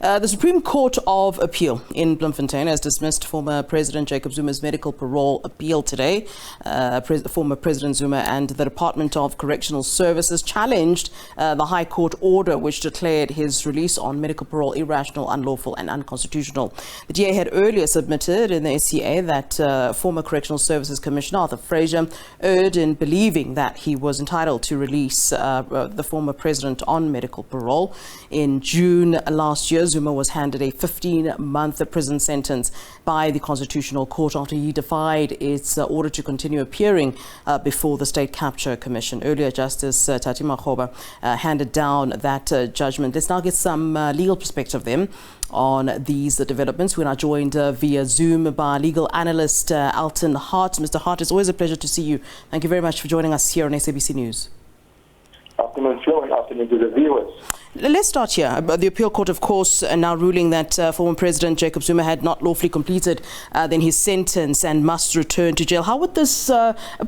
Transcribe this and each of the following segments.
The Supreme Court of Appeal in Bloemfontein has dismissed former President Jacob Zuma's medical parole appeal today. Former President Zuma and the Department of Correctional Services challenged the High Court order which declared his release on medical parole irrational, unlawful and unconstitutional. The DA had earlier submitted in the SCA that former Correctional Services Commissioner Fraser erred in believing that he was entitled to release the former president on medical parole. In June last year, Zuma was handed a 15-month prison sentence by the Constitutional Court after he defied its order to continue appearing before the State Capture Commission. Earlier, Justice Tati Makgoba handed down that judgment. Let's now get some legal perspective then on these developments. We're now joined via Zoom by legal analyst Elton Hart. Mr. Hart, it's always a pleasure to see you. Thank you very much for joining us here on SABC News. Afternoon, Flo, and afternoon to the viewers. Let's start here. The appeal court, of course, now ruling that former President Jacob Zuma had not lawfully completed then his sentence and must return to jail. How would this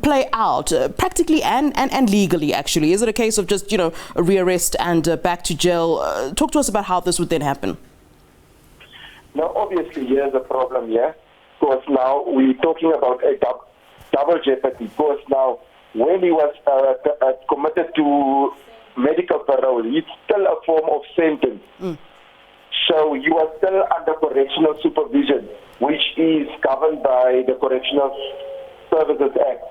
play out practically and legally, actually? Is it a case of just, a rearrest and back to jail? Talk to us about how this would then happen. Now, obviously, here's the problem here. Because now we're talking about a double jeopardy. Because now, when he was committed to medical parole, it's still a form of sentence. So you are still under correctional supervision, which is governed by the Correctional Services Act.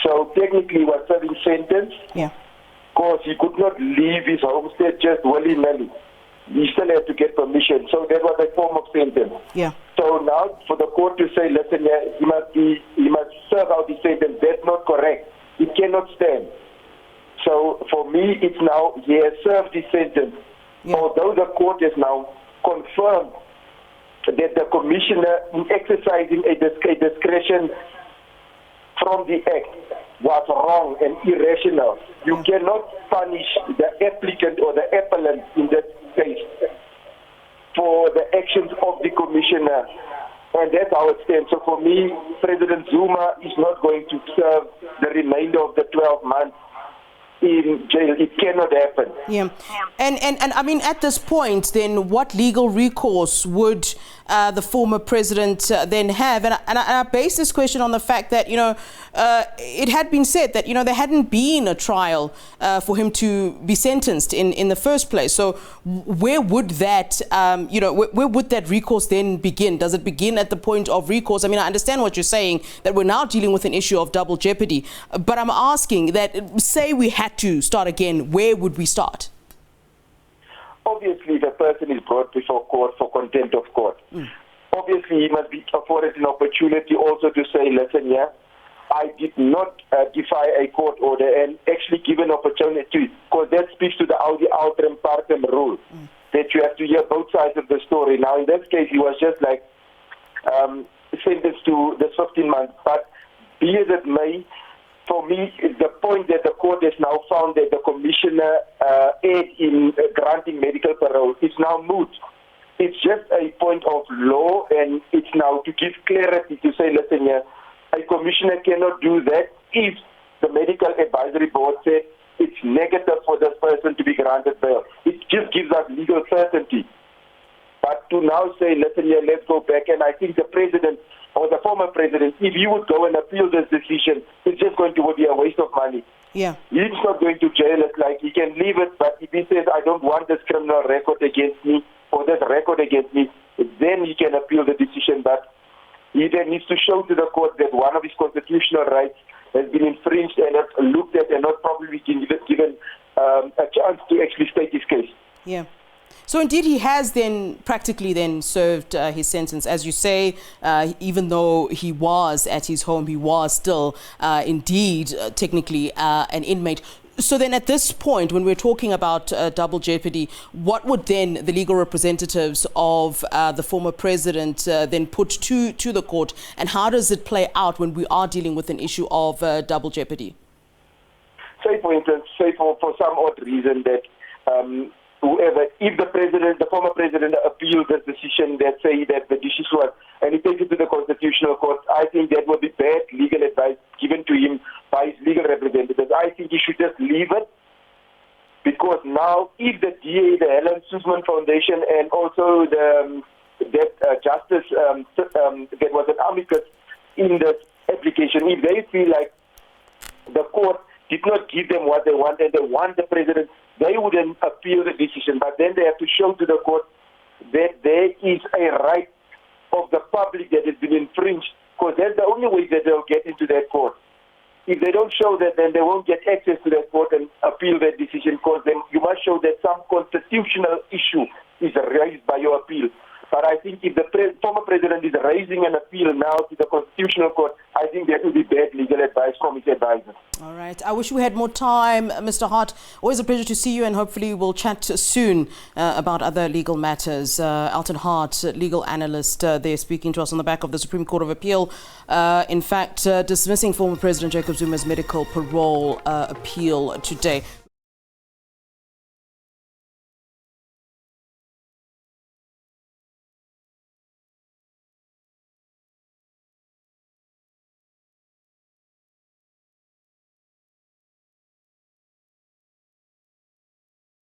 So technically, he was serving sentence. Because he could not leave his homestead just willy-nilly. He still had to get permission. So that was a form of sentence. So now, for the court to say, listen, he must serve out the sentence, that's not correct. It cannot stand. So for me, it's now he has served his sentence. Although the court has now confirmed that the commissioner, in exercising a discretion from the act, was wrong and irrational. You cannot punish the applicant or the appellant in that case for the actions of the commissioner. And that's how it stands. So for me, President Zuma is not going to serve the remainder of the 12 months in jail. It cannot happen. And I mean, at this point, then what legal recourse would the former president then have? And I base this question on the fact that, it had been said that, there hadn't been a trial for him to be sentenced in the first place. So where would that, where would that recourse then begin? Does it begin at the point of recourse? I mean, I understand what you're saying, that we're now dealing with an issue of double jeopardy. But I'm asking that, say we had to start again, where would we start? Obviously, the person is brought before court for contempt of court. Obviously, he must be afforded an opportunity also to say, listen, I did not defy a court order, and actually give an opportunity, because that speaks to the audi alteram partem rule, that you have to hear both sides of the story. Now, in this case, he was just like sentenced to the 15 months. But be as it may, for me, the point that the court has now found that the commissioner erred in granting medical parole is now moot. It's just a point of law, and it's now to give clarity to say, listen, a commissioner cannot do that if the medical advisory board said it's negative for this person to be granted bail. It just gives us legal certainty. But to now say, listen, let's go back, and I think the president or the former president, if he would go and appeal this decision, it's just going to be a waste of money. He's not going to jail it. Like, he can leave it, but if he says, I don't want this criminal record against me or this record against me, then he can appeal the decision. But he then needs to show to the court that one of his constitutional rights has been infringed and not looked at and not probably given a chance to actually state his case. So indeed, he has then practically then served his sentence. As you say, even though he was at his home, he was still indeed technically an inmate. So then at this point, when we're talking about double jeopardy, what would then the legal representatives of the former president then put to the court? And how does it play out when we are dealing with an issue of double jeopardy? Say, for instance, for some odd reason that whoever, if the former president appeals this decision that say that the decision was, and he takes it to the Constitutional Court, I think that would be bad legal advice given to him by his legal representatives. I think he should just leave it because now if the DA, the Helen Suzman Foundation, and also the Justice, there was an amicus in the application, if they feel like the court did not give them what they want and they want the president, they wouldn't appeal the decision. But then they have to show to the court that there is a right of the public that has been infringed, because that's the only way that they'll get into that court. If they don't show that, then they won't get access to that court and appeal that decision, because then you must show that some constitutional issue is raised by your appeal. But I think if the former president is raising an appeal now to the Constitutional Court, I think that would be bad legal advice from his advisor. All right. I wish we had more time, Mr. Hart. Always a pleasure to see you, and hopefully we'll chat soon about other legal matters. Elton Hart, legal analyst, they're speaking to us on the back of the Supreme Court of Appeal. In fact, dismissing former President Jacob Zuma's medical parole appeal today.